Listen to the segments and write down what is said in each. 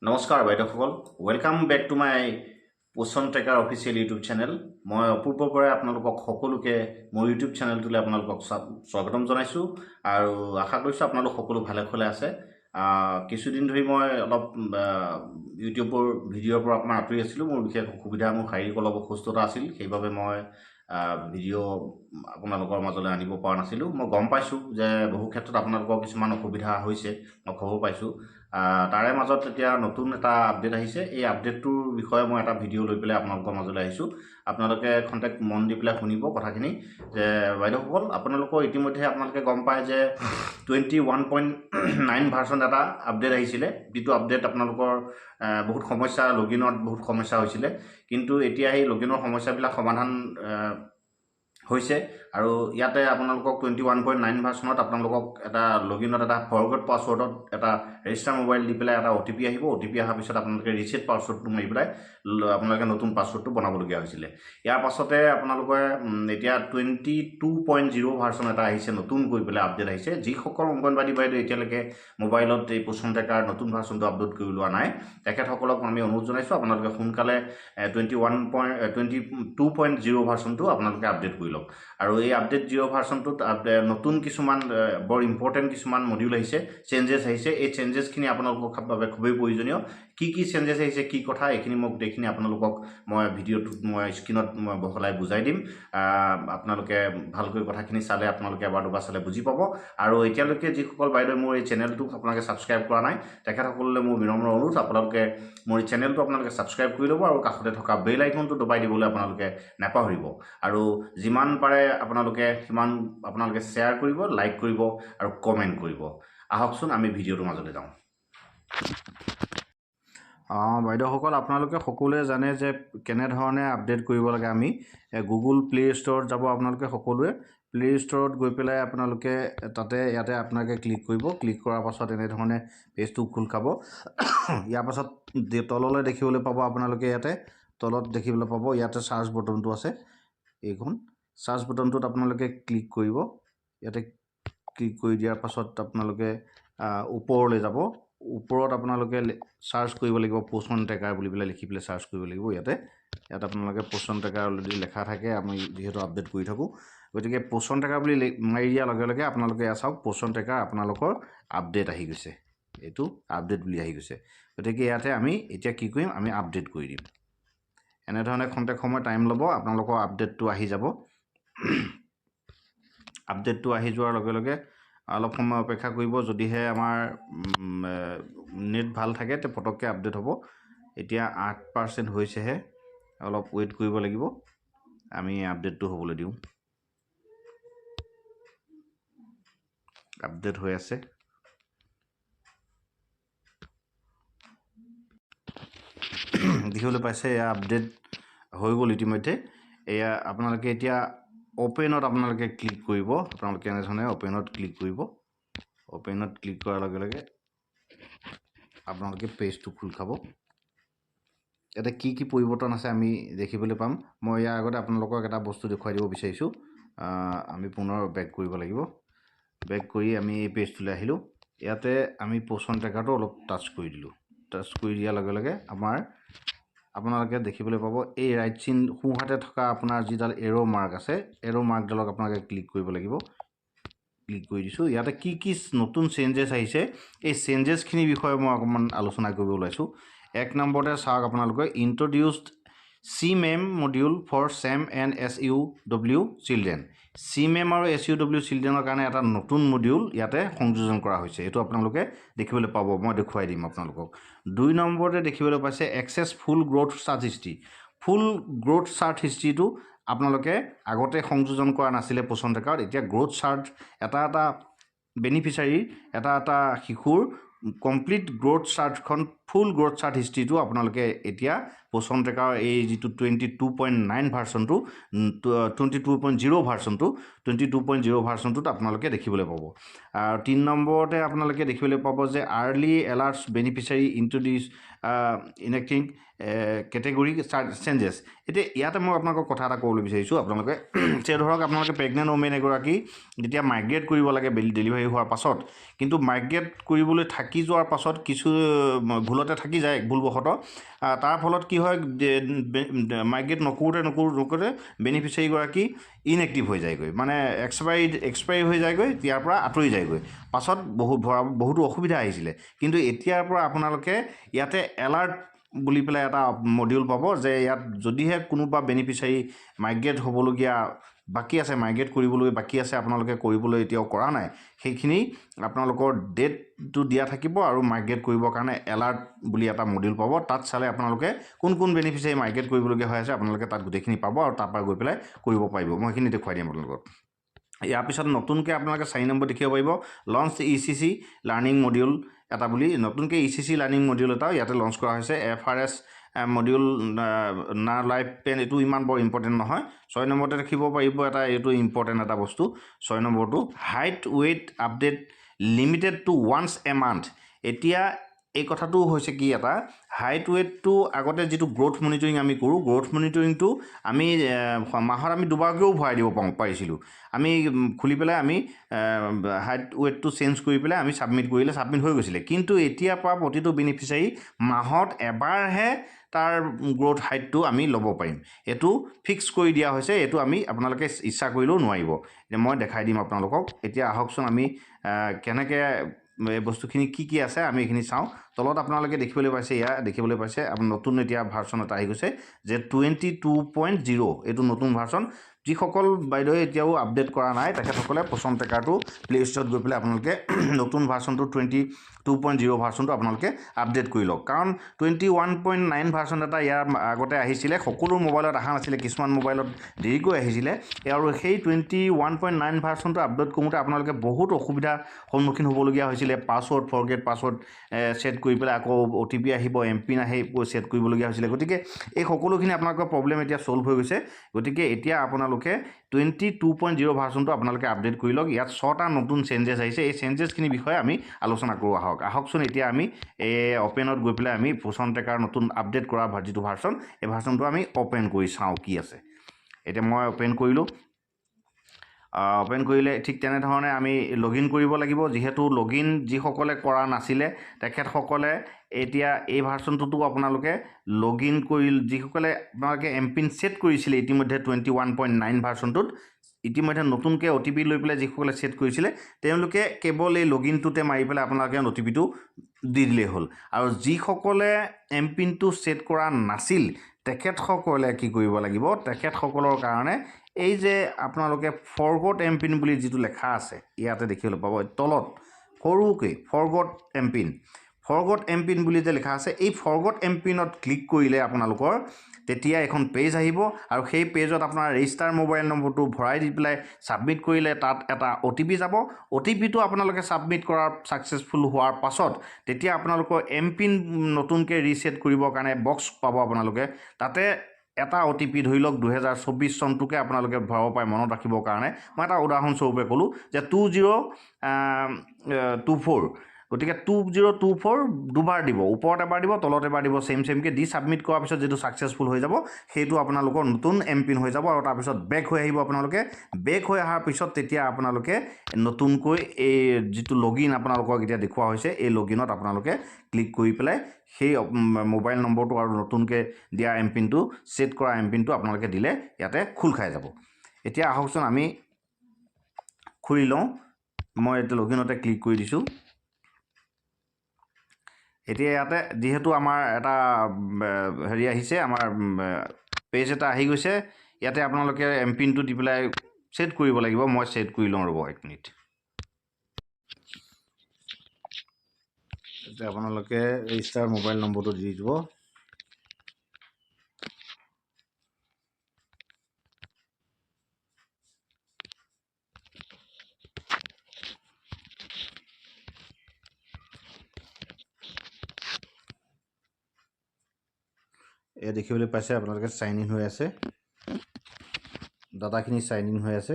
নমস্কাৰ বাইদেউসকল welcome back to my পোষণ ট্ৰেকাৰ অফিচিয়েল ইউটিউব চেনেল মই অপূৰ্বৰ পৰা আপোনালোকক সকলোকে মোৰ ইউটিউব চেনেলটোলৈ আপোনালোকক স্বাগতম জনাইছোঁ আৰু আশা কৰিছোঁ আপোনালোক সকলো ভালে ভালে আছে কিছুদিন ধৰি মই অলপ ইউটিউবৰ ভিডিঅ'ৰ পৰা অকণমান আঁতৰি আছিলোঁ মোৰ বিশেষ অসুবিধা মোৰ শাৰীৰিক অলপ অসুস্থতা আছিল সেইবাবে মই ভিডিঅ' আপোনালোকৰ মাজলৈ আনিব পৰা নাছিলোঁ মই গম পাইছোঁ যে বহু ক্ষেত্ৰত আপোনালোকৰ কিছুমান অসুবিধা হৈছে মই খবৰ পাইছোঁ তাৰে মাজত এতিয়া নতুন এটা আপডেট আহিছে এই আপডেটটোৰ বিষয়ে মই এটা ভিডিঅ' লৈ পেলাই আপোনালোকৰ মাজলৈ আহিছোঁ আপোনালোকে খন্তেক মন দি পেলাই শুনিব কথাখিনি যে বাইদেউসকল আপোনালোকৰ ইতিমধ্যে আপোনালোকে গম পায় যে 21.9 ভাৰ্চন এটা আপডেট আহিছিলে যিটো আপডেট আপোনালোকৰ বহুত সমস্যা লগইনত বহুত সমস্যা হৈছিলে কিন্তু এতিয়া এই লগইনৰ সমস্যাবিলাক সমাধান হৈছে আৰু ইয়াতে আপোনালোকক 21.9 ভাৰ্চনত আপোনালোকক এটা লগইনত এটা ফৰগট পাছৱৰ্ডত এটা ৰেজিষ্টাৰ মোবাইল দি পেলাই এটা OTP আহিব OTP অহাৰ পিছত আপোনালোকে ৰিছেট পাছৱৰ্ডটো মাৰি পেলাই আপোনালোকে নতুন পাছৱৰ্ডটো বনাবলগীয়া হৈছিলে ইয়াৰ পাছতে আপোনালোকে এতিয়া 22.0 ভাৰ্চন এটা আহিছে নতুন কৰি পেলাই আপডেট আহিছে যিসকল অংগনবাদী বাইদেউ এতিয়ালৈকে মোবাইলত এই পোষণ ট্ৰেকাৰ নতুন ভাৰ্চনটো আপলোড কৰি লোৱা নাই তেখেতসকলক আমি অনুৰোধ জনাইছোঁ আপোনালোকে সোনকালে 22.0 ভাৰ্চনটো আপোনালোকে আপডেট কৰি লওক আৰু এই আপডেট 0 ভাৰ্চনটোত নতুন কিছুমান বৰ ইম্পৰ্টেণ্ট কিছুমান মডিউল আহিছে চেঞ্জেছ আহিছে এই চেঞ্জেছখিনি আপোনালোকৰ বাবে খুবেই প্ৰয়োজনীয় কি চেঞ্জেছ আহিছে কি কথা এইখিনি মই গোটেইখিনি আপোনালোকক মই ভিডিঅ'টোত মই স্ক্ৰীনত মই বহলাই বুজাই দিম আপোনালোকে ভালকৈ কথাখিনি চালে আপোনালোকে এবাৰ দুবাৰ চালে বুজি পাব আৰু এতিয়ালৈকে যিসকল বাইদেউ মোৰ এই চেনেলটোক আপোনালোকে ছাবস্ক্ৰাইব কৰা নাই তেখেতসকললৈ মোৰ বিনম্ৰ অনুৰোধ আপোনালোকে মোৰ এই চেনেলটো আপোনালোকে ছাবস্ক্ৰাইব কৰি ল'ব আৰু কাষতে থকা বেল আইকনটো দবাই দিবলৈ আপোনালোকে নাপাহৰিব আৰু যিমান পাৰে আপোনালোকে সিমান আপোনালোকে শ্বেয়াৰ কৰিব লাইক কৰিব আৰু কমেণ্ট কৰিব আহকচোন আমি ভিডিঅ'টোৰ মাজলৈ যাওঁ বাইদেউসকল আপোনালোকে সকলোৱে জানে যে কেনেধৰণে আপডেট কৰিব লাগে আমি গুগল প্লে ষ্ট'ৰত যাব আপোনালোকে সকলোৱে প্লে ষ্ট'ৰত গৈ পেলাই আপোনালোকে ইয়াতে আপোনালোকে ক্লিক কৰিব ক্লিক কৰাৰ পাছত এনেধৰণে পেজটো খোল খাব ইয়াৰ পাছত তললৈ দেখিবলৈ পাব আপোনালোকে ইয়াতে তলত দেখিবলৈ পাব ইয়াতে চাৰ্চ বটনটো আছে এইখন চাৰ্চ বটনটোত আপোনালোকে ক্লিক কৰিব ইয়াতে ক্লিক কৰি দিয়াৰ পাছত আপোনালোকে ওপৰলৈ যাব ওপৰত আপোনালোকে সাৰ্চ কৰিব লাগিব পোষণ ট্ৰেকাৰ বুলি পেলাই লিখি পেলাই সাৰ্চ কৰিব লাগিব ইয়াত আপোনালোকে পোষণ ট্ৰেকাৰ অলৰেডি লেখা থাকে আমি যেহেতু আপডেট কৰি থাকোঁ গতিকে পোষণ ট্ৰেকাৰ বুলি মাৰি দিয়াৰ লগে লগে আপোনালোকে চাওক পোষণ ট্ৰেকাৰ আপোনালোকৰ আপডেট আহি গৈছে এইটো আপডেট বুলি আহি গৈছে গতিকে ইয়াতে আমি এতিয়া কি কৰিম আমি আপডেট কৰি দিম এনেধৰণে খন্তেক সময় টাইম ল'ব আপোনালোকৰ আপডেটটো আহি যাব আপডেটটো আহি যোৱাৰ লগে লগে অলপ সময় অপেক্ষা কৰিব যদিহে আমাৰ নেট ভাল থাকে তে পটককৈ আপডেট হ'ব এতিয়া 8% হৈছেহে অলপ ৱেইট কৰিব লাগিব আমি আপডেটটো হ'বলৈ দিওঁ আপডেট হৈ আছে দেখিবলৈ পাইছে এয়া আপডেট হৈ গ'ল ইতিমধ্যে এয়া আপোনালোকে এতিয়া ওপেনত আপোনালোকে ক্লিক কৰিব আপোনালোকে এনেধৰণে ওপেনত ক্লিক কৰিব ওপেনত ক্লিক কৰাৰ লগে লগে আপোনালোকে পেজটো খোল খাব ইয়াতে কি পৰিৱৰ্তন আছে আমি দেখিবলৈ পাম মই ইয়াৰ আগতে আপোনালোকক এটা বস্তু দেখুৱাই দিব বিচাৰিছোঁ আমি পুনৰ বেক কৰিব লাগিব বেক কৰি আমি এই পেজটোলৈ আহিলোঁ ইয়াতে আমি পোষণ ট্ৰেকাৰটো অলপ টাচ কৰি দিলোঁ টাচ কৰি দিয়াৰ লগে লগে আপোনালোকে দেখিবলৈ পাব এই ৰাইট চিন সোঁহাতে থকা আপোনাৰ যিডাল এৰো মাৰ্ক আছে এৰো মাৰ্কডালক আপোনালোকে ক্লিক কৰিব লাগিব ক্লিক কৰি দিছোঁ ইয়াতে কি নতুন চেঞ্জেছ আহিছে এই চেঞ্জেছখিনিৰ বিষয়ে মই অকণমান আলোচনা কৰিব ওলাইছোঁ এক নম্বৰতে চাওক আপোনালোকে introduced CMEM module for SAM and SUW children CMEM আৰু SUW চিলড্ৰেনৰ কাৰণে এটা নতুন মডিউল ইয়াতে সংযোজন কৰা হৈছে এইটো আপোনালোকে দেখিবলৈ পাব মই দেখুৱাই দিম আপোনালোকক 2 নম্বৰতে দেখিবলৈ পাইছে এক্সেছ ফুল গ্ৰোথ চাৰ্ট হিষ্ট্ৰী ফুল গ্ৰোথ চাৰ্ট হিষ্ট্ৰীটো আপোনালোকে আগতে সংযোজন কৰা নাছিলে পোষণ ট্ৰেকাৰত এতিয়া গ্ৰোথ চাৰ্ট এটা বেনিফিচিয়াৰী এটা শিশুৰ কমপ্লিট গ্ৰোথ চাৰ্টখন ফুল গ্ৰোথ চাৰ্ট হিষ্ট্ৰীটো আপোনালোকে এতিয়া পোষণ ট্ৰেকাৰ এই যিটো 22.9 ভাৰ্চনটো 22.0 ভাৰ্চনটোত আপোনালোকে দেখিবলৈ পাব আৰু 3 নম্বৰতে আপোনালোকে দেখিবলৈ পাব যে early alerts beneficiary introduce enacting category changes এতিয়া ইয়াতে মই আপোনালোকক কথা এটা ক'বলৈ বিচাৰিছোঁ আপোনালোকে যে ধৰক আপোনালোকে প্ৰেগনেণ্ট ওমেন এগৰাকী যেতিয়া মাইগ্ৰেট কৰিব লাগে ডেলিভাৰী হোৱাৰ পাছত কিন্তু মাইগ্ৰেট কৰিবলৈ থাকি থাকি যোৱাৰ পাছত কিছু ভুলতে থাকি যায় ভুলবশতঃ তাৰ ফলত কি হয় মাইগ্ৰেট নকৰোঁতে বেনিফিচিয়াৰীগৰাকী ইনএক্টিভ হৈ যায়গৈ মানে এক্সপায়াৰী হৈ যায়গৈ ইয়াৰ পৰা আঁতৰি যায়গৈ পাছত বহুতো অসুবিধা আহিছিলে কিন্তু এতিয়াৰ পৰা আপোনালোকে ইয়াতে এলাৰ্ট বুলি পেলাই এটা মডিউল পাব যে ইয়াত যদিহে কোনোবা বেনিফিচিয়াৰী মাইগ্ৰেট হ'বলগীয়া বাকী আছে মাইগ্ৰেট কৰিবলৈ বাকী আছে আপোনালোকে কৰিবলৈ এতিয়াও কৰা নাই সেইখিনি আপোনালোকৰ ডেটটো দিয়া থাকিব আৰু মাইগ্ৰেট কৰিবৰ কাৰণে এলাৰ্ট বুলি এটা মডিউল পাব তাত চালে আপোনালোকে কোন বেনিফিচিয়াৰী মাইগ্ৰেট কৰিবলগীয়া হৈ আছে আপোনালোকে তাত গোটেইখিনি পাব আৰু তাৰ পৰা গৈ পেলাই কৰিব পাৰিব মই সেইখিনি দেখুৱাই দিম আপোনালোকক ইয়াৰ পিছত নতুনকৈ আপোনালোকে 4 নম্বৰ দেখিব পাৰিব লঞ্চ ECCE লাৰ্ণিং মডিউল এটা বুলি নতুনকৈ ECCE লাৰ্ণিং মডিউল এটা ইয়াতে লঞ্চ কৰা হৈছে FRS মডিউল না লাইফ পেন এইটো ইমান বৰ ইম্পৰ্টেণ্ট নহয় 6 নম্বৰতে দেখিব পাৰিব এটা এইটো ইম্পৰ্টেণ্ট এটা বস্তু 6 নম্বৰটো height weight update limited to once a month এতিয়া এই কথাটো হৈছে কি এটা হাইট ৱেইটটো আগতে যিটো গ্ৰোথ মনিটৰিং আমি কৰোঁ গ্ৰোথ মনিটৰিংটো আমি মাহত আমি দুবাৰকৈও ভৰাই দিব পাৰিছিলোঁ আমি খুলি পেলাই আমি হাইট ৱেইটটো চেঞ্জ কৰি পেলাই আমি ছাবমিট কৰিলে ছাবমিট হৈ গৈছিলে কিন্তু এতিয়াৰ পৰা প্ৰতিটো বেনিফিচিয়াৰী মাহত এবাৰহে তাৰ গ্ৰোথ হাইটটো আমি ল'ব পাৰিম এইটো ফিক্স কৰি দিয়া হৈছে এইটো আমি আপোনালোকে ইচ্ছা কৰিলেও নোৱাৰিব মই দেখাই দিম আপোনালোকক এতিয়া আহকচোন আমি কেনেকৈ এই বস্তুখিনি কি আছে আমি এইখিনি চাওঁ তলত আপোনালোকে দেখিবলৈ পাইছে দেখিবলৈ পাইছে আপোনাৰ নতুন এতিয়া ভাৰ্চন এটা আহি গৈছে যে 22.0 এইটো নতুন ভাৰ্চন যিসকল বাইদেৱে এতিয়াও আপডেট কৰা নাই তেখেতসকলে পচন ট্ৰেকাৰটো প্লে ষ্টৰত গৈ পেলাই আপোনালোকে নতুন ভাৰ্চনটো 22.0 ভাৰ্চনটো আপোনালোকে আপডেট কৰি লওক কাৰণ 21.9 ভাৰ্চন এটা ইয়াৰ আগতে আহিছিলে সকলো মোবাইলত অহা নাছিলে কিছুমান মোবাইলত দেৰিকৈ আহিছিলে আৰু সেই 21.9 ভাৰ্চনটো আপডেট কৰোঁতে আপোনালোকে বহুত অসুবিধাৰ সন্মুখীন হ'বলগীয়া হৈছিলে পাছৱৰ্ড ফৰগেট পাছৱৰ্ড সেট কৰি পেলাই আকৌ OTP আহিব এমপিন আহি সেট কৰিবলগীয়া হৈছিলে গতিকে এই সকলোখিনি আপোনালোকৰ প্ৰব্লেম এতিয়া ছল্ভ হৈ গৈছে গতিকে এতিয়া আপোনালোকে 22.0 ভাৰ্চনটো আপোনালোকে আপডেট কৰি লওক ইয়াত 6টা নতুন চেঞ্জেছ আহিছে এই চেঞ্জেছখিনি বিষয়ে আমি আলোচনা কৰোঁ আহকচোন এতিয়া আমি অপেনত গৈ পেলাই আমি পোষণ ট্ৰেকাৰ নতুন আপডেট কৰা যিটো ভাৰ্চন এই ভাৰ্চনটো আমি অপেন কৰি চাওঁ কি আছে এতিয়া মই অপেন কৰিলোঁ অপেন কৰিলে ঠিক তেনেধৰণে আমি লগইন কৰিব লাগিব যিহেতু লগইন যিসকলে কৰা নাছিলে তেখেতসকলে এতিয়া এই ভাৰ্চনটোতো আপোনালোকে লগইন কৰি যিসকলে আপোনালোকে এমপিন সেট কৰিছিলে ইতিমধ্যে 21.9 ভাৰ্চনটোত ইতিমধ্যে নতুনকৈ OTP লৈ পেলাই যিসকলে সেট কৰিছিলে তেওঁলোকে কেৱল এই লগইনটোতে মাৰি পেলাই আপোনালোকে OTPটো দি দিলেই হ'ল আৰু যিসকলে এমপিনটো সেট কৰা নাছিল তেখেতসকলে কি কৰিব লাগিব তেখেতসকলৰ কাৰণে এই যে আপোনালোকে ফৰগট এমপিন বুলি যিটো লেখা আছে ইয়াতে দেখিবলৈ পাব তলত সৰুকৈ ফৰগট এমপিন বুলি যে লেখা আছে এই ফৰগট এমপিনত ক্লিক কৰিলে আপোনালোকৰ তেতিয়া এখন পেজ আহিব আৰু সেই পেজত আপোনাৰ ৰেজিষ্টাৰ মোবাইল নম্বৰটো ভৰাই দি পেলাই ছাবমিট কৰিলে তাত এটা OTP যাব OTPটো আপোনালোকে ছাবমিট কৰাৰ ছাকসেছফুল হোৱাৰ পাছত তেতিয়া আপোনালোকৰ এমপিন নতুনকৈ ৰিছেট কৰিবৰ কাৰণে বক্স পাব আপোনালোকে তাতে এটা OTP ধৰি লওক 2024 চনটোকে আপোনালোকে ভৰাব পাৰে মনত ৰাখিবৰ কাৰণে মই এটা উদাহৰণস্বৰূপে ক'লোঁ যে 2024 গতিকে 2024 দুবাৰ দিব ওপৰত এবাৰ দিব তলত এবাৰ দিব সেমকৈ দি ছাবমিট কৰাৰ পিছত যেটো ছাকসেছফুল হৈ যাব সেইটো আপোনালোকৰ নতুন এমপিন হৈ যাব আৰু তাৰপিছত বেক হৈ আহিব আপোনালোকে বেক হৈ অহাৰ পিছত তেতিয়া আপোনালোকে নতুনকৈ এই যিটো লগইন আপোনালোকক এতিয়া দেখুওৱা হৈছে এই লগইনত আপোনালোকে ক্লিক কৰি পেলাই সেই মোবাইল নম্বৰটো আৰু নতুনকৈ দিয়া এমপিনটো সেট কৰা এমপিনটো আপোনালোকে দিলে ইয়াতে খোল খাই যাব এতিয়া আহকচোন আমি খুলি লওঁ মই এটা লগইনতে ক্লিক কৰি দিছোঁ এতিয়া ইয়াতে যেহেতু আমাৰ এটা হেৰি আহিছে আমাৰ পেজ এটা আহি গৈছে ইয়াতে আপোনালোকে এমপিনটো দি পেলাই সেট কৰিব লাগিব মই সেট কৰি লওঁ ৰ'ব 1 মিনিট এতিয়া আপোনালোকে ৰেজিষ্টাৰ মোবাইল নম্বৰটো দি দিব এ দেখিবলৈ পাইছে আপোনালোকে সাইন ইন হৈ আছে ডাটাখিনি সাইন ইন হৈ আছে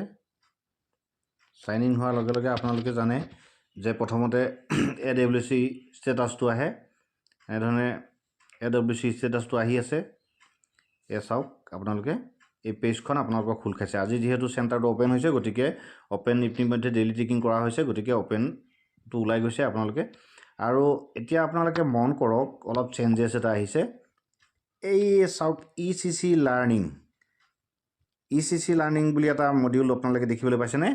সাইন ইন হোৱাৰ লগে লগে আপোনালোকে জানে যে প্ৰথমতে AWC ষ্টেটাছটো আহে এনেধৰণে AWC ষ্টেটাছটো আহি আছে এ চাওক আপোনালোকে এই পেজখন আপোনালোকক খোল খাইছে আজি যেহেতু চেণ্টাৰটো ওপেন হৈছে গতিকে ওপেন ইতিমধ্যে ডেইলি চেকিং কৰা হৈছে গতিকে ওপেনটো ওলাই গৈছে আপোনালোকে আৰু এতিয়া আপোনালোকে মন কৰক অলপ চেঞ্জেছ এটা আহিছে এই চাওক ECCE লাৰ্ণিং বুলি এটা মডিউল আপোনালোকে দেখিবলৈ পাইছেনে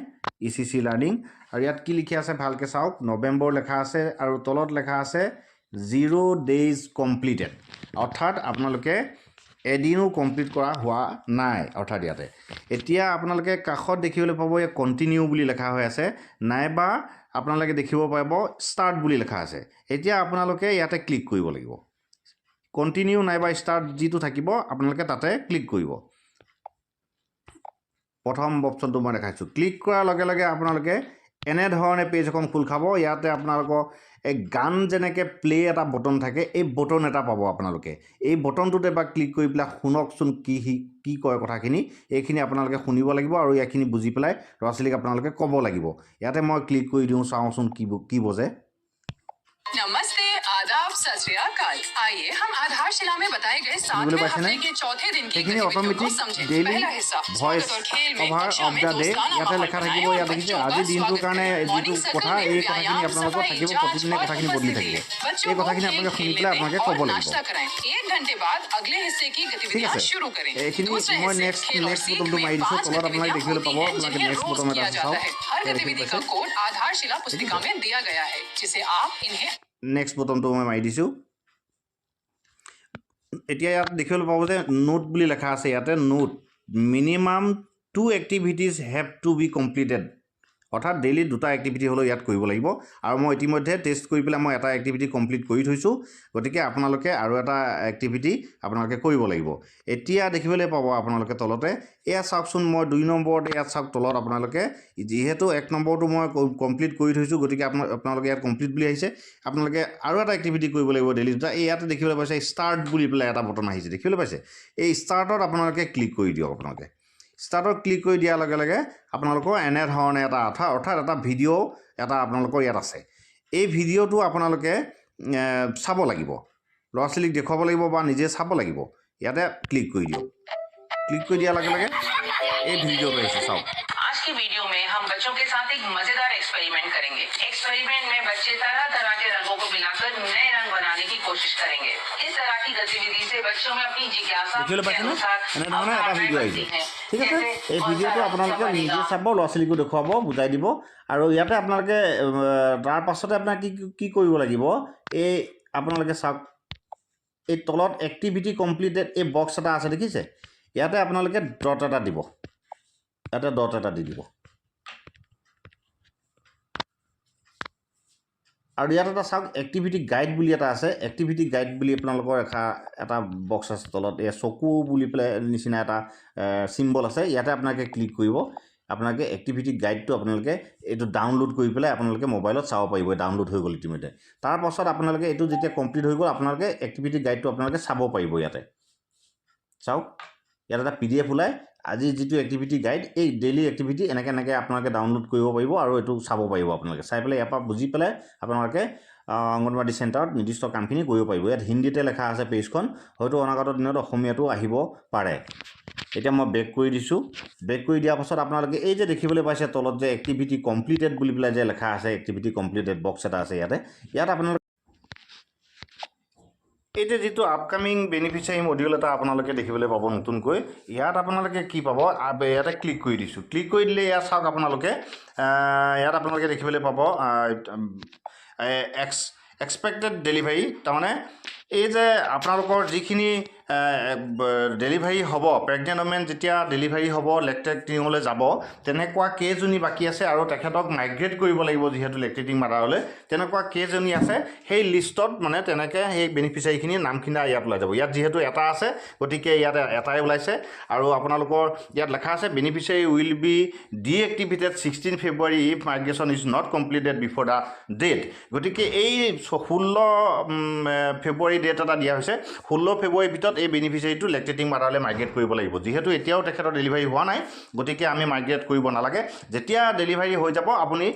ECCE লাৰ্ণিং আৰু ইয়াত কি লিখি আছে ভালকৈ চাওক নৱেম্বৰ লেখা আছে আৰু তলত লেখা আছে 0 days completed অৰ্থাৎ আপোনালোকে এদিনো কমপ্লিট কৰা হোৱা নাই অৰ্থাৎ ইয়াতে এতিয়া আপোনালোকে কাখত দেখিবলৈ পাব এই কন্টিনিউ বুলি লেখা হৈ আছে নাইবা আপোনালোকে দেখিব পাব ষ্টাৰ্ট বুলি লেখা আছে এতিয়া আপোনালোকে ইয়াতে ক্লিক কৰিব লাগিব কন্টিনিউ নাইবা ষ্টাৰ্ট যিটো থাকিব আপোনালোকে তাতে ক্লিক কৰিব প্ৰথম অপশ্যনটো মই দেখাইছোঁ ক্লিক কৰাৰ লগে লগে আপোনালোকে এনে ধৰণে পেজ এখন খোল খাব ইয়াতে আপোনালোকৰ এই গান যেনেকৈ প্লে এটা বটন থাকে এই বটন এটা পাব আপোনালোকে এই বটনটোত এবাৰ ক্লিক কৰি পেলাই শুনকচোন কি কয় কথাখিনি এইখিনি আপোনালোকে শুনিব লাগিব আৰু ইয়াখিনি বুজি পেলাই ল'ৰা ছোৱালীক আপোনালোকে ক'ব লাগিব ইয়াতে মই ক্লিক কৰি দিওঁ চাওঁচোন কি বজে नमस्ते आदाब सत श्री अकाल आइए हम आधारशिला में बताए गए 7वें हफ्ते के चौथे दिन की गतिविधियों को समझें पहला हिस्सा स्वागत और खेल में कक्षा में दोस्ताना माहौल बनाएं और बच्चों का स्वागत करें मॉर्निंग सर्कल में व्यायाम सफाई जांच और मजबूती दिए बच्चों को खेल खेलने दें और नाश्ता कराएं 1 घंटे बाद अगले हिस्से की गतिविधियां शुरू करें दूसरे हिस्से खेल और सीख में 5 गतिविधियां होती हैं जिन्हें रोज किया जाता है हर गतिविधि का कोड आधारशिला पुस्तिका में दिया गया है जिसे आप इन्हें নেক্সট বটনটো মই মাৰি দিছোঁ এতিয়া ইয়াত দেখিবলৈ পাব যে নোট বুলি লেখা আছে ইয়াতে note minimum 2 activities have to be completed অৰ্থাৎ ডেইলি 2টা এক্টিভিটি হ'লেও ইয়াত কৰিব লাগিব আৰু মই ইতিমধ্যে টেষ্ট কৰি পেলাই মই এটা এক্টিভিটি কমপ্লিট কৰি থৈছোঁ গতিকে আপোনালোকে আৰু এটা এক্টিভিটি আপোনালোকে কৰিব লাগিব এতিয়া দেখিবলৈ পাব আপোনালোকে তলতে এয়া চাওকচোন মই 2 নম্বৰতে ইয়াত চাওক তলত আপোনালোকে যিহেতু 1 নম্বৰটো মই কমপ্লিট কৰি থৈছোঁ গতিকে আপোনালোকে ইয়াত কমপ্লিট বুলি আহিছে আপোনালোকে আৰু এটা এক্টিভিটি কৰিব লাগিব ডেইলি 2টা ইয়াতে দেখিবলৈ পাইছে ষ্টাৰ্ট বুলি পেলাই এটা বটন আহিছে দেখিবলৈ পাইছে এই ষ্টাৰ্টত আপোনালোকে ক্লিক কৰি দিয়ক আপোনালোকে ষ্টাৰ্টত ক্লিক কৰি দিয়াৰ লগে লগে আপোনালোকৰ এনে ধৰণে এটা অৰ্থাৎ এটা ভিডিঅ' এটা আপোনালোকৰ ইয়াত আছে এই ভিডিঅ'টো আপোনালোকে চাব লাগিব ল'ৰা ছোৱালীক দেখুৱাব লাগিব বা নিজে চাব লাগিব ইয়াতে ক্লিক কৰি দিয়ক ক্লিক কৰি দিয়াৰ লগে লগে এই ভিডিঅ'টো আহিছে চাওক आज की वीडियो में हम बच्चों के साथ एक मजेदार एक्सपेरिमेंट करेंगे एक्सपेरिमेंट में बच्चे तरह तरह के रंगों को मिलाकर नए रंग बनाने की कोशिश करेंगे इस तरह की गतिविधि से बच्चों में अपनी जिज्ञासा ঠিক আছে এই ভিডিঅ'টো আপোনালোকে নিজে চাব ল'ৰা ছোৱালীকো দেখুৱাব বুজাই দিব আৰু ইয়াতে আপোনালোকে তাৰ পাছতে আপোনাৰ কি কৰিব লাগিব এই আপোনালোকে চাওক এই তলত এক্টিভিটি কমপ্লিটেড এই বক্স এটা আছে দেখিছে ইয়াতে আপোনালোকে ডট এটা দিব ইয়াতে ডট এটা দি দিব আৰু ইয়াত এটা চাওক এক্টিভিটি গাইড বুলি এটা আছে এক্টিভিটি গাইড বুলি আপোনালোকৰ এটা বক্স আছে তলত এই চকু বুলি পেলাই নিচিনা এটা চিম্বল আছে ইয়াতে আপোনালোকে ক্লিক কৰিব আপোনালোকে এক্টিভিটি গাইডটো আপোনালোকে এইটো ডাউনলোড কৰি পেলাই আপোনালোকে মোবাইলত চাব পাৰিব ডাউনলোড হৈ গ'ল ইতিমধ্যে তাৰ পাছত আপোনালোকে এইটো যেতিয়া কমপ্লিট হৈ গ'ল আপোনালোকে এক্টিভিটি গাইডটো আপোনালোকে চাব পাৰিব ইয়াতে চাওক ইয়াত এটা PDF ওলাই আজি যিটো এক্টিভিটি গাইড এই ডেইলি এক্টিভিটি এনেকৈ আপোনালোকে ডাউনলোড কৰিব পাৰিব আৰু এইটো চাব পাৰিব আপোনালোকে চাই পেলাই ইয়াৰ পৰা বুজি পেলাই আপোনালোকে অংগনবাড়ী চেণ্টাৰত নিৰ্দিষ্ট কামখিনি কৰিব পাৰিব ইয়াত হিন্দীতে লেখা আছে পেজখন হয়তো অনাগত দিনত অসমীয়াটো আহিব পাৰে এতিয়া মই বেক কৰি দিছোঁ বেক কৰি দিয়াৰ পাছত আপোনালোকে এই যে দেখিবলৈ পাইছে তলত যে এক্টিভিটি কমপ্লিটেড বুলি পেলাই যে লেখা আছে এক্টিভিটি কমপ্লিটেড বক্স এটা আছে ইয়াত আপোনালোকে এই যে যিটো আপকামিং বেনিফিচিয়াৰী মডিউল এটা আপোনালোকে দেখিবলৈ পাব নতুনকৈ ইয়াত আপোনালোকে কি পাব ইয়াতে ক্লিক কৰি দিছোঁ ক্লিক কৰি দিলে ইয়াত চাওক আপোনালোকে ইয়াত আপোনালোকে দেখিবলৈ পাব এক্সপেক্টেড ডেলিভাৰী তাৰমানে এই যে আপোনালোকৰ যিখিনি ডেলিভাৰী হ'ব প্ৰেগনেণ্ট ওমেন যেতিয়া ডেলিভাৰী হ'ব লেক্টেটিঙলৈ যাব তেনেকুৱা কেইজনী বাকী আছে আৰু তেখেতক মাইগ্ৰেট কৰিব লাগিব যিহেতু লেক্টেটিং মাদাৰলৈ তেনেকুৱা কেইজনী আছে সেই লিষ্টত মানে তেনেকৈ সেই বেনিফিচিয়াৰীখিনিৰ নামখিনি ইয়াত ওলাই যাব ইয়াত যিহেতু এটা আছে গতিকে ইয়াত এটাই ওলাইছে আৰু আপোনালোকৰ ইয়াত লেখা আছে beneficiary will be deactivated 16 February if migration is not completed before the date গতিকে এই 16 ফেব্ৰুৱাৰী ডেট এটা দিয়া হৈছে 16 ফেব্ৰুৱাৰীৰ ভিতৰত এই বেনিফিচিয়াৰীটো লেক্টেটিং মাদাৰলৈ মাইগ্ৰেট কৰিব লাগিব যিহেতু এতিয়াও তেখেতৰ ডেলিভাৰী হোৱা নাই গতিকে আমি মাইগ্ৰেট কৰিব নালাগে যেতিয়া ডেলিভাৰী হৈ যাব আপুনি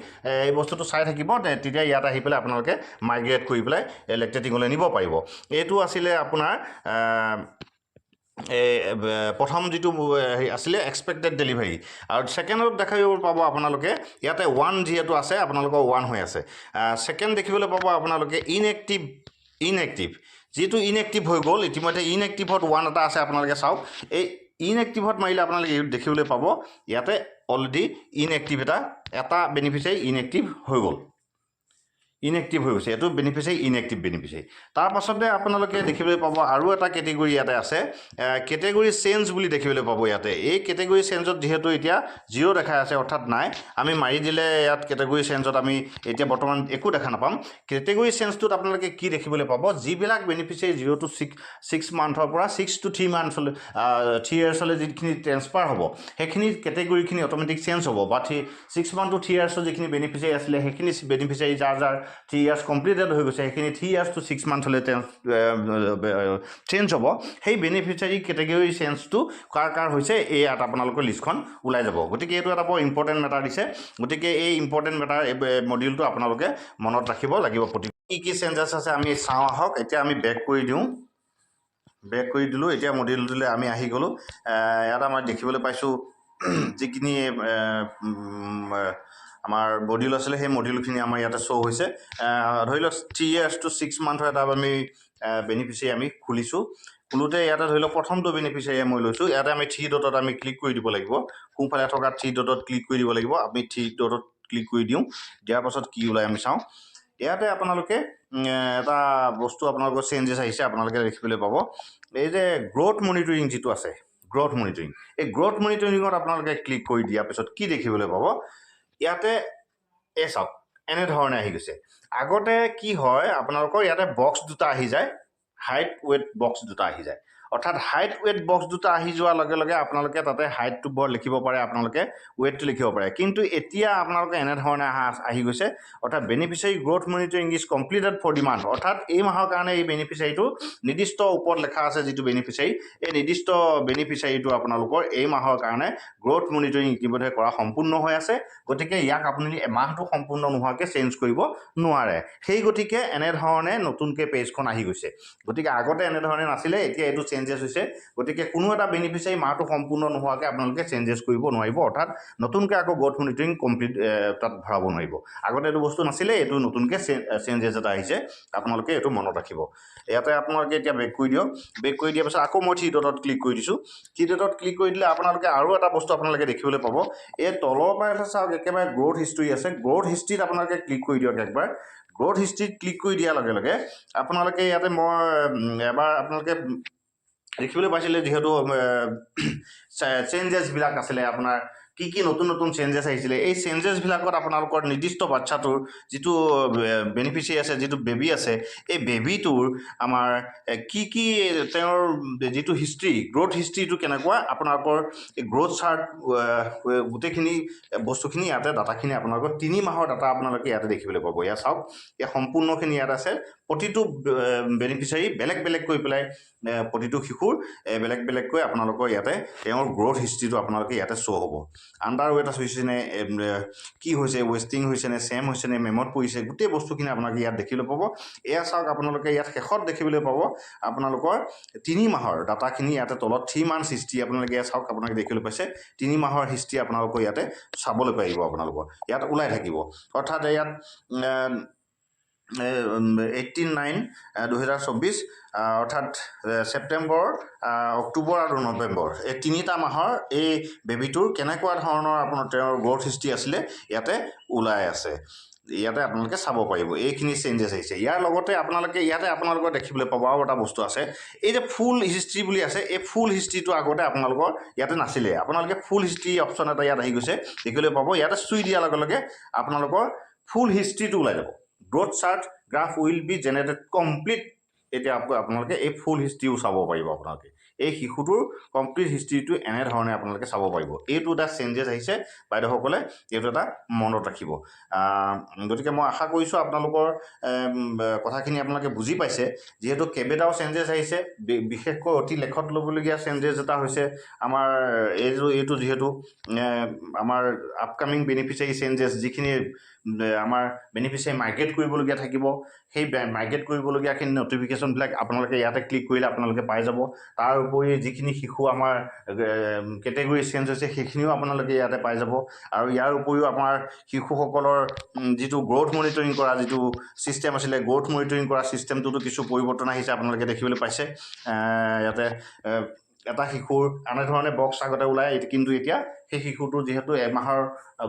এই বস্তুটো চাই থাকিব তেতিয়া ইয়াত আহি পেলাই আপোনালোকে মাইগ্ৰেট কৰি পেলাই লেক্টেটিঙলৈ নিব পাৰিব এইটো আছিলে আপোনাৰ প্ৰথম যিটো আছিলে এক্সপেক্টেড ডেলিভাৰী আৰু ছেকেণ্ডত দেখিব পাব আপোনালোকে ইয়াতে 1 যিহেতু আছে আপোনালোকৰ 1 হৈ আছে ছেকেণ্ড দেখিবলৈ পাব আপোনালোকে ইনএক্টিভ যিটো ইনএক্টিভ হৈ গ'ল ইতিমধ্যে ইনএক্টিভত 1 এটা আছে আপোনালোকে চাওক এই ইনএক্টিভত মাৰিলে আপোনালোকে দেখিবলৈ পাব ইয়াতে অলৰেডি ইনএক্টিভ এটা বেনিফিচিয়াৰী ইনএক্টিভ হৈ গ'ল ইনএক্টিভ হৈ গৈছে এইটো বেনিফিচিয়াৰী ইনএক্টিভ বেনিফিচিয়াৰী তাৰ পাছতে আপোনালোকে দেখিবলৈ পাব আৰু এটা কেটেগৰী ইয়াতে আছে কেটেগৰী চেঞ্জ বুলি দেখিবলৈ পাব ইয়াতে এই কেটেগৰী চেঞ্জত যিহেতু এতিয়া 0 দেখাই আছে অৰ্থাৎ নাই আমি মাৰি দিলে ইয়াত কেটেগৰী চেঞ্জত আমি এতিয়া বৰ্তমান একো দেখা নাপাম কেটেগৰী চেঞ্জটোত আপোনালোকে কি দেখিবলৈ পাব যিবিলাক বেনিফিচিয়াৰী 0 to 6 মান্থৰ পৰা 6 to 3 মান্থলৈ 3 ইয়াৰ্ছলৈ যিখিনি ট্ৰেন্সফাৰ হ'ব সেইখিনি কেটেগৰীখিনি অট'মেটিক চেঞ্জ হ'ব বা 6 মান্থ to 3 ইয়াৰ্ছৰ যিখিনি বেনিফিচিয়াৰী আছিলে সেইখিনি বেনিফিচিয়াৰী যাৰ 3 years completed হৈ গৈছে সেইখিনি 3 years to 6 months হলে চেঞ্জ হ'ব সেই বেনিফিচিয়াৰী কেটেগৰী চেঞ্জটো কাৰ হৈছে এই আট আপোনালোকৰ লিষ্টখন ওলাই যাব গতিকে এইটো এটা বৰ ইম্পৰ্টেণ্ট মেটাৰ দিছে গতিকে এই ইম্পৰ্টেণ্ট মেটাৰ মডিউলটো আপোনালোকে মনত ৰাখিব লাগিব কি চেঞ্জেছ আছে আমি চাওঁ আহক এতিয়া আমি বেক কৰি দিলোঁ এতিয়া মডিউলটোলৈ আমি আহি গ'লোঁ ইয়াত আমাৰ দেখিবলৈ পাইছোঁ যিখিনি আমাৰ মডিউল আছিলে সেই মডিউলখিনি আমাৰ ইয়াতে শ্ব' হৈছে ধৰি লওক 3 years to 6 monthৰ এটা আমি বেনিফিচিয়াৰী আমি খুলিছোঁ খোলোতে ইয়াতে ধৰি লওক প্ৰথমটো বেনিফিচিয়াৰী মই লৈছোঁ ইয়াতে আমি 3 ডটত আমি ক্লিক কৰি দিব লাগিব সোঁফালে থকা 3 ডটত ক্লিক কৰি দিব লাগিব আমি 3 ডটত ক্লিক কৰি দিওঁ দিয়াৰ পাছত কি ওলাই আমি চাওঁ ইয়াতে আপোনালোকে এটা বস্তু আপোনালোকৰ চেঞ্জেছ আহিছে আপোনালোকে দেখিবলৈ পাব এই যে গ্ৰথ মনিটৰিং যিটো আছে গ্ৰথ মনিটৰিং এই গ্ৰথ মনিটৰিঙত আপোনালোকে ক্লিক কৰি দিয়াৰ পিছত কি দেখিবলৈ পাব ইয়াতে চাওক এনেধৰণে আহি গৈছে আগতে কি হয় আপোনালোকৰ ইয়াতে বক্স দুটা আহি যায় হাইট ৱেট বক্স দুটা আহি যায় অৰ্থাৎ হাইট ৱেট বক্স দুটা আহি যোৱাৰ লগে লগে আপোনালোকে তাতে হাইটটো বৰ লিখিব পাৰে আপোনালোকে ৱেটটো লিখিব পাৰে কিন্তু এতিয়া আপোনালোকে এনেধৰণে আহি গৈছে অৰ্থাৎ beneficiary growth monitoring is completed for the month অৰ্থাৎ এই মাহৰ কাৰণে এই বেনিফিচিয়াৰীটো নিৰ্দিষ্ট ওপৰত লেখা আছে যিটো বেনিফিচিয়াৰী এই নিৰ্দিষ্ট বেনিফিচিয়াৰীটো আপোনালোকৰ এই মাহৰ কাৰণে গ্ৰথ মনিটৰিং ইতিমধ্যে কৰা সম্পূৰ্ণ হৈ আছে গতিকে ইয়াক আপুনি মাহটো সম্পূৰ্ণ নোহোৱাকৈ চেঞ্জ কৰিব নোৱাৰে সেই গতিকে এনেধৰণে নতুনকৈ পেজখন আহি গৈছে গতিকে আগতে এনেধৰণে নাছিলে এতিয়া এইটো চেঞ্জেছ হৈছে গতিকে কোনো এটা বেনিফিচিয়াৰী মাহটো সম্পূৰ্ণ নোহোৱাকৈ আপোনালোকে চেঞ্জেছ কৰিব নোৱাৰিব অৰ্থাৎ নতুনকৈ আকৌ গ্ৰথ মনিটৰিং কমপ্লিট তাত ভৰাব নোৱাৰিব আগতে এইটো বস্তু নাছিলে এইটো নতুনকৈ চেঞ্জেছ এটা আহিছে আপোনালোকে এইটো মনত ৰাখিব ইয়াতে আপোনালোকে এতিয়া বেক কৰি দিয়ক বেক কৰি দিয়াৰ পাছত আকৌ মই 3 ডটত ক্লিক কৰি দিছোঁ 3 ডটত ক্লিক কৰি দিলে আপোনালোকে আৰু এটা বস্তু আপোনালোকে দেখিবলৈ পাব এই তলৰ পৰা এটা চাওক একেবাৰে গ্ৰথ হিষ্ট্ৰী আছে গ্ৰথ হিষ্ট্ৰীত আপোনালোকে ক্লিক কৰি দিয়ক একবাৰ গ্ৰথ হিষ্ট্ৰীত ক্লিক কৰি দিয়াৰ লগে লগে আপোনালোকে ইয়াতে মই এবাৰ আপোনালোকে দেখিবলৈ পাইছিলে যিহেতু চেঞ্জেছবিলাক আছিলে আপোনাৰ কি নতুন চেঞ্জেছ আহিছিলে এই চেঞ্জেছবিলাকত আপোনালোকৰ নিৰ্দিষ্ট বাচ্চাটোৰ যিটো বেনিফিচিয়াৰী আছে যিটো বেবী আছে এই বেবীটোৰ আমাৰ কি তেওঁৰ যিটো হিষ্ট্ৰী গ্ৰথ হিষ্ট্ৰীটো কেনেকুৱা আপোনালোকৰ এই গ্ৰথ চাৰ্ট গোটেইখিনি বস্তুখিনি ইয়াতে ডাটাখিনি আপোনালোকৰ 3 মাহৰ ডাটা আপোনালোকে ইয়াতে দেখিবলৈ পাব ইয়াত চাওক এই সম্পূৰ্ণখিনি ইয়াত আছে প্ৰতিটো বেনিফিচিয়াৰী বেলেগ কৰি পেলাই প্ৰতিটো শিশুৰ বেলেগকৈ আপোনালোকৰ ইয়াতে তেওঁৰ গ্ৰথ হিষ্ট্ৰীটো আপোনালোকে ইয়াতে শ্ব' হ'ব আণ্ডাৰ ৱেট হৈছে নে কি হৈছে ৱেষ্টিং হৈছে নে চেম হৈছে নে মেমত পৰিছে গোটেই বস্তুখিনি আপোনালোকে ইয়াত দেখিবলৈ পাব এয়া চাওক আপোনালোকে ইয়াত শেষত দেখিবলৈ পাব আপোনালোকৰ 3 মাহৰ ডাটাখিনি ইয়াতে তলত 3 মান্থ হিষ্ট্ৰী আপোনালোকে ইয়াত চাওক আপোনালোকে দেখিবলৈ পাইছে 3 মাহৰ হিষ্ট্ৰী আপোনালোকৰ ইয়াতে চাবলৈ পাৰিব আপোনালোকৰ ইয়াত ওলাই থাকিব অৰ্থাৎ ইয়াত 18/9/2024 অৰ্থাৎ ছেপ্টেম্বৰ অক্টোবৰ আৰু নৱেম্বৰ এই 3টা মাহৰ এই বেবীটোৰ কেনেকুৱা ধৰণৰ আপোনাৰ তেওঁৰ গ্ৰথ হিষ্ট্ৰী আছিলে ইয়াতে ওলাই আছে ইয়াতে আপোনালোকে চাব পাৰিব এইখিনি চেঞ্জেছ আহিছে ইয়াৰ লগতে আপোনালোকৰ দেখিবলৈ পাব আৰু এটা বস্তু আছে এই যে ফুল হিষ্ট্ৰী বুলি আছে এই ফুল হিষ্ট্ৰীটো আগতে আপোনালোকৰ ইয়াতে নাছিলে আপোনালোকে ফুল হিষ্ট্ৰী অপশ্যন এটা ইয়াত আহি গৈছে দেখিবলৈ পাব ইয়াতে চুই দিয়াৰ লগে লগে আপোনালোকৰ ফুল হিষ্ট্ৰীটো ওলাই যাব growth chart graph will be generated complete এতিয়া আপোনালোকে এই ফুল হিষ্ট্ৰীও চাব পাৰিব আপোনালোকে এই শিশুটোৰ কমপ্লিট হিষ্ট্ৰীটো এনেধৰণে আপোনালোকে চাব পাৰিব এইটো এটা চেঞ্জেছ আহিছে বাইদেউসকলে এইটো এটা মনত ৰাখিব গতিকে মই আশা কৰিছোঁ আপোনালোকৰ কথাখিনি আপোনালোকে বুজি পাইছে যিহেতু কেইবাটাও চেঞ্জেছ আহিছে বিশেষকৈ অতি লেখত ল'বলগীয়া চেঞ্জেছ এটা হৈছে আমাৰ এইটো যিহেতু আমাৰ আপকামিং বেনিফিচিয়াৰী চেঞ্জেছ যিখিনি আমাৰ বেনিফিচিয়াৰী মাইগ্ৰেট কৰিবলগীয়া থাকিব সেই মাইগ্ৰেট কৰিবলগীয়াখিনি নটিফিকেশ্যনবিলাক আপোনালোকে ইয়াতে ক্লিক কৰিলে আপোনালোকে পাই যাব তাৰ উপৰি যিখিনি শিশু আমাৰ কেটেগৰী চেঞ্জ হৈছে সেইখিনিও আপোনালোকে ইয়াতে পাই যাব আৰু ইয়াৰ উপৰিও আমাৰ শিশুসকলৰ যিটো গ্ৰ'থ মনিটৰিং কৰা যিটো ছিষ্টেম আছিলে গ্ৰ'থ মনিটৰিং কৰা ছিষ্টেমটোতো কিছু পৰিৱৰ্তন আহিছে আপোনালোকে দেখিবলৈ পাইছে ইয়াতে এটা শিশুৰ এনেধৰণে বক্স আগতে ওলায় কিন্তু এতিয়া সেই শিশুটো যিহেতু এমাহৰ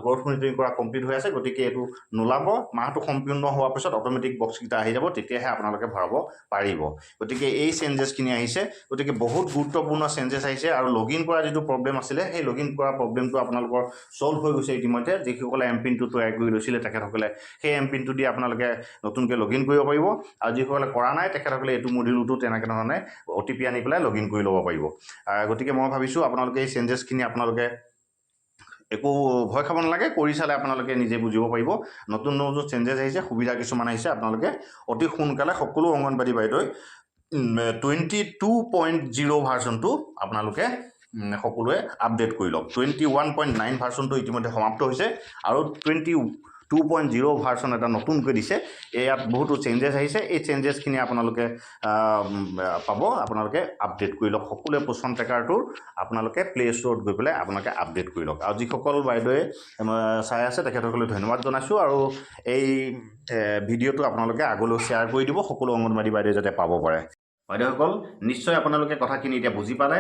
গ্ৰ'থ মনিটৰিং কৰা কমপ্লিট হৈ আছে গতিকে এইটো নোলাব মাহটো সম্পূৰ্ণ হোৱাৰ পিছত অট'মেটিক বক্সকেইটা আহি যাব তেতিয়াহে আপোনালোকে ভৰাব পাৰিব গতিকে এই চেঞ্জেছখিনি আহিছে গতিকে বহুত গুৰুত্বপূৰ্ণ চেঞ্জেছ আহিছে আৰু লগইন কৰা যিটো প্ৰব্লেম আছিলে সেই লগইন কৰা প্ৰব্লেমটো আপোনালোকৰ ছল্ভ হৈ গৈছে ইতিমধ্যে যিসকলে এমপিনটো তৈয়াৰ কৰি লৈছিলে তেখেতসকলে সেই এমপিনটো দি আপোনালোকে নতুনকৈ লগইন কৰিব পাৰিব আৰু যিসকলে কৰা নাই তেখেতসকলে এইটো মডিউলটো তেনেকৈ ধৰণে OTP আনি পেলাই লগইন কৰি ল'ব পাৰিব গতিকে মই ভাবিছোঁ আপোনালোকে এই চেঞ্জেছখিনি আপোনালোকে একো ভয় খাব নালাগে কৰি চালে আপোনালোকে নিজে বুজিব পাৰিব নতুন নতুন চেঞ্জেছ আহিছে সুবিধা কিছুমান আহিছে আপোনালোকে অতি সোনকালে সকলো অংগনবাড়ী বাইদেৱে 22.0 ভাৰ্চনটো আপোনালোকে সকলোৱে আপডেট কৰি লওক 21.9 ভাৰ্চনটো ইতিমধ্যে সমাপ্ত হৈছে আৰু 22.0 ভাৰ্চন এটা নতুনকৈ দিছে ইয়াত বহুতো চেঞ্জেছ আহিছে এই চেঞ্জেছখিনি আপোনালোকে পাব আপোনালোকে আপডেট কৰি লওক সকলোৱে পোষণ ট্ৰেকাৰটোৰ আপোনালোকে প্লে ষ্ট'ৰত গৈ পেলাই আপোনালোকে আপডেট কৰি লওক আৰু যিসকল বাইদেৱে চাই আছে তেখেতসকলে ধন্যবাদ জনাইছোঁ আৰু এই ভিডিঅ'টো আপোনালোকে আগলৈ শ্বেয়াৰ কৰি দিব সকলো অংগনবাড়ী বাইদেৱে যাতে পাব পাৰে বাইদেউসকল নিশ্চয় আপোনালোকে কথাখিনি এতিয়া বুজি পালে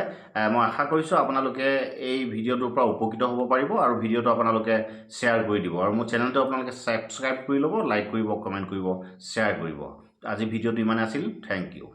মই আশা কৰিছোঁ আপোনালোকে এই ভিডিঅ'টোৰ পৰা উপকৃত হ'ব পাৰিব আৰু ভিডিঅ'টো আপোনালোকে শ্বেয়াৰ কৰি দিব আৰু মোৰ চেনেলটো আপোনালোকে ছাবস্ক্ৰাইব কৰি ল'ব লাইক কৰিব কমেণ্ট কৰিব শ্বেয়াৰ কৰিব আজি ভিডিঅ'টো ইমানে আছিল থেংক ইউ